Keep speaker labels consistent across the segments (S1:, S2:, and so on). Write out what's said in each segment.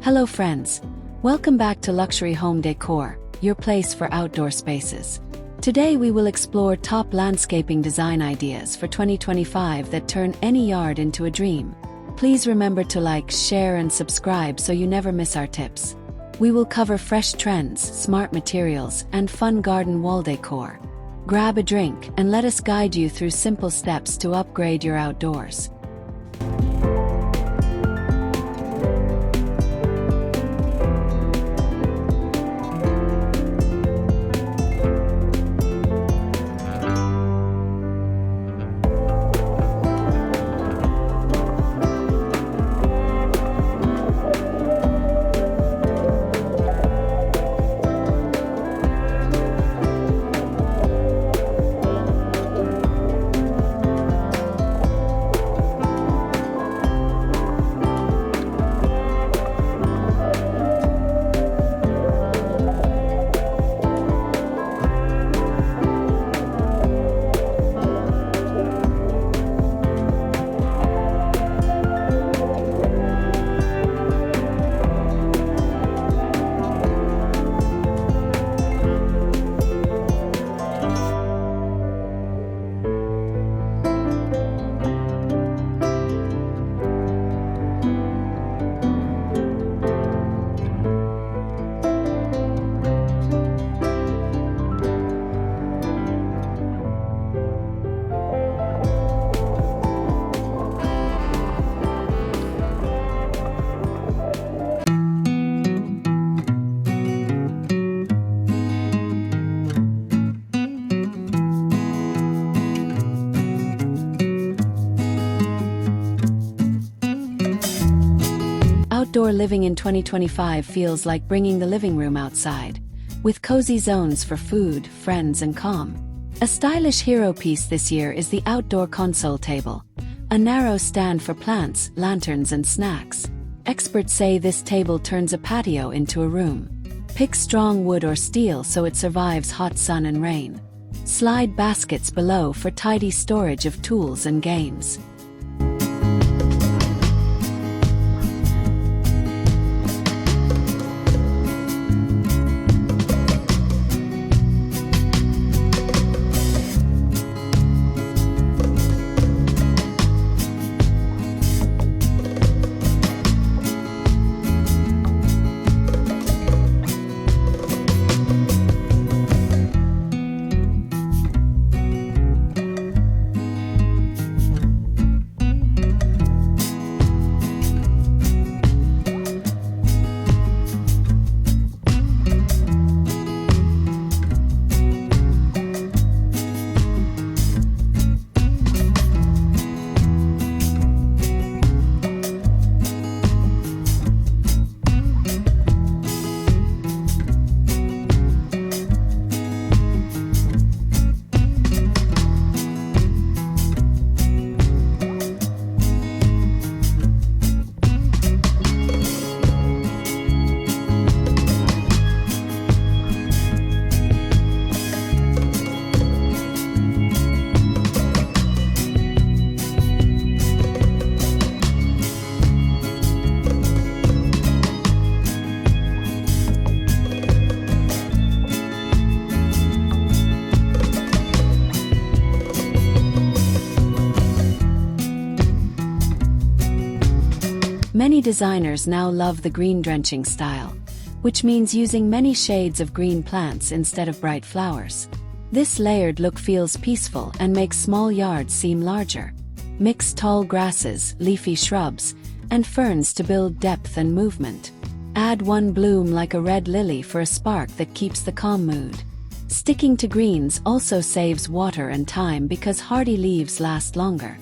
S1: Hello friends, welcome back to Luxury Home Decor, your place for outdoor spaces. Today we will explore top landscaping design ideas for 2025 that turn any yard into a dream. Please remember to like, share and subscribe so you never miss our tips. We will cover fresh trends, smart materials, and fun garden wall decor. Grab a drink and let us guide you through simple steps to upgrade your outdoors. Outdoor living in 2025 feels like bringing the living room outside, with cozy zones for food, friends, and calm. A stylish hero piece this year is the outdoor console table, a narrow stand for plants, lanterns, and snacks. Experts say this table turns a patio into a room. Pick strong wood or steel so it survives hot sun and rain. Slide baskets below for tidy storage of tools and games. Many designers now love the green drenching style, which means using many shades of green plants instead of bright flowers. This layered look feels peaceful and makes small yards seem larger. Mix tall grasses, leafy shrubs, and ferns to build depth and movement. Add one bloom like a red lily for a spark that keeps the calm mood. Sticking to greens also saves water and time because hardy leaves last longer.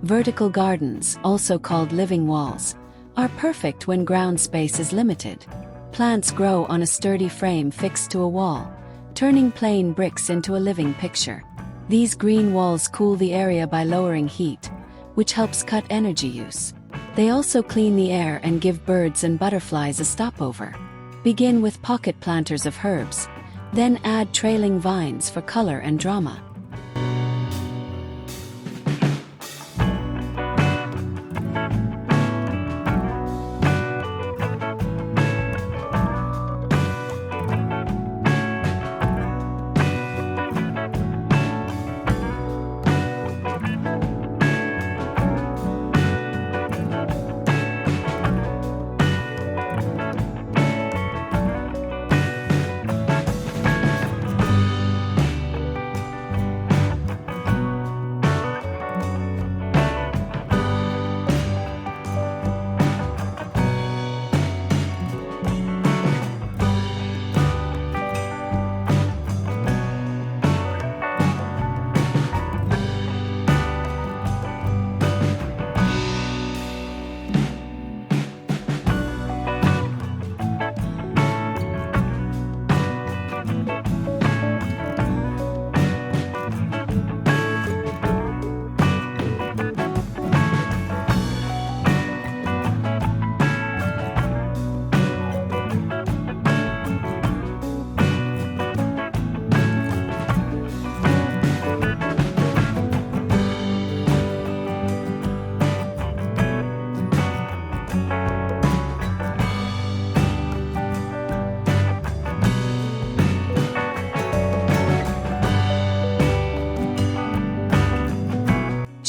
S1: Vertical gardens, also called living walls, are perfect when ground space is limited. Plants grow on a sturdy frame fixed to a wall, turning plain bricks into a living picture. These green walls cool the area by lowering heat, which helps cut energy use. They also clean the air and give birds and butterflies a stopover. Begin with pocket planters of herbs, then add trailing vines for color and drama.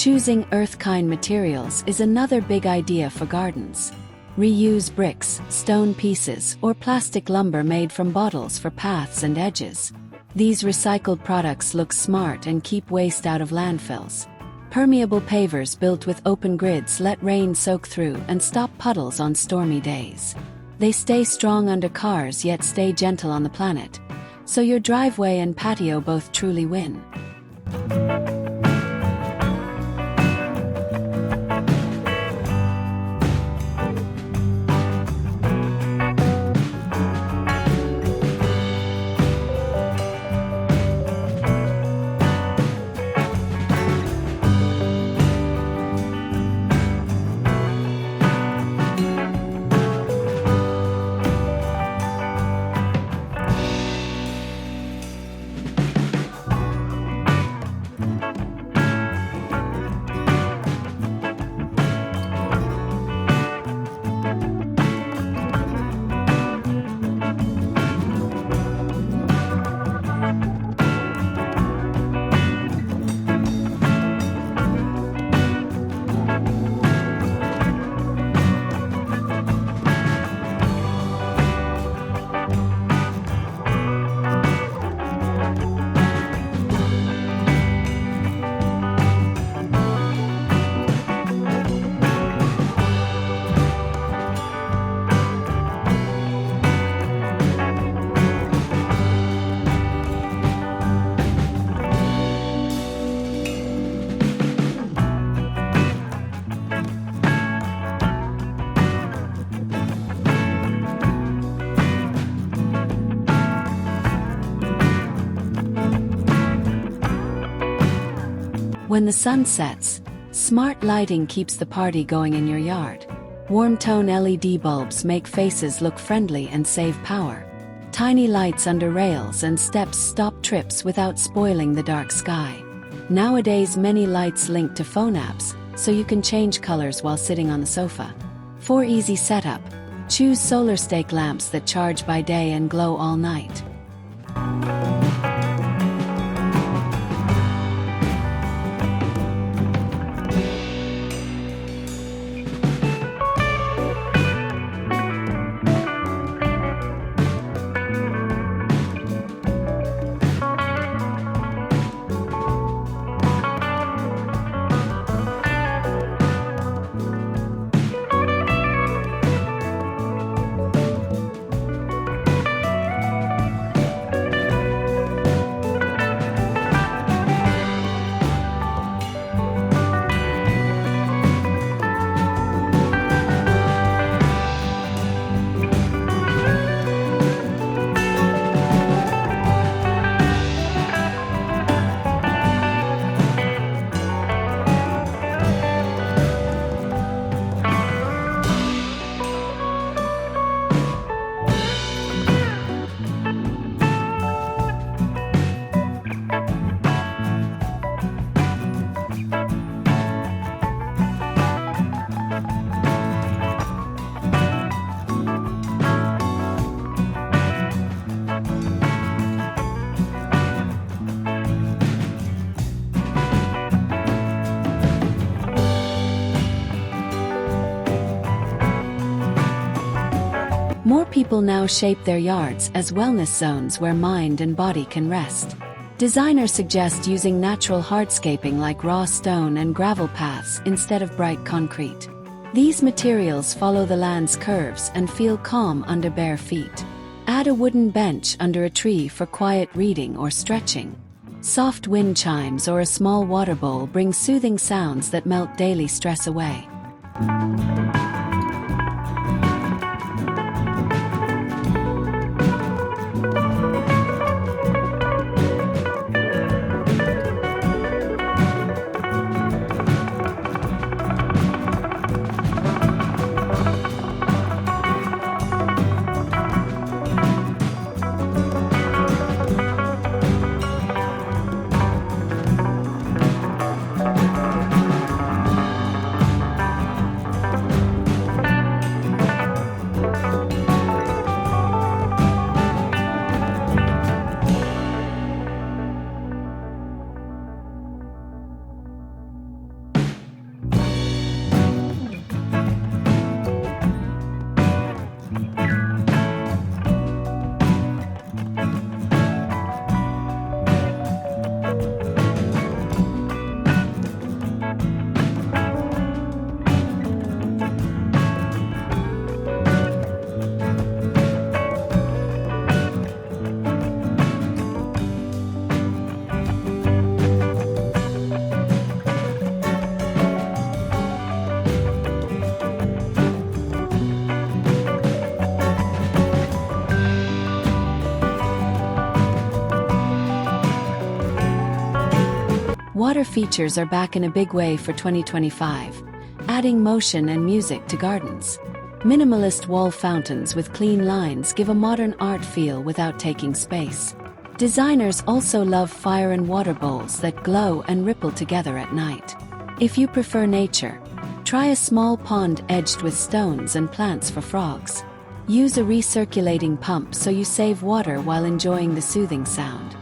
S1: Choosing earth-kind materials is another big idea for gardens. Reuse bricks, stone pieces, or plastic lumber made from bottles for paths and edges. These recycled products look smart and keep waste out of landfills. Permeable pavers built with open grids let rain soak through and stop puddles on stormy days. They stay strong under cars yet stay gentle on the planet, so your driveway and patio both truly win. When the sun sets, smart lighting keeps the party going in your yard. Warm-tone LED bulbs make faces look friendly and save power. Tiny lights under rails and steps stop trips without spoiling the dark sky. Nowadays many lights link to phone apps, so you can change colors while sitting on the sofa. For easy setup, choose solar stake lamps that charge by day and glow all night. More people now shape their yards as wellness zones where mind and body can rest. Designers suggest using natural hardscaping like raw stone and gravel paths instead of bright concrete. These materials follow the land's curves and feel calm under bare feet. Add a wooden bench under a tree for quiet reading or stretching. Soft wind chimes or a small water bowl bring soothing sounds that melt daily stress away. Water features are back in a big way for 2025, adding motion and music to gardens. Minimalist wall fountains with clean lines give a modern art feel without taking space. Designers also love fire and water bowls that glow and ripple together at night. If you prefer nature, try a small pond edged with stones and plants for frogs. Use a recirculating pump so you save water while enjoying the soothing sound.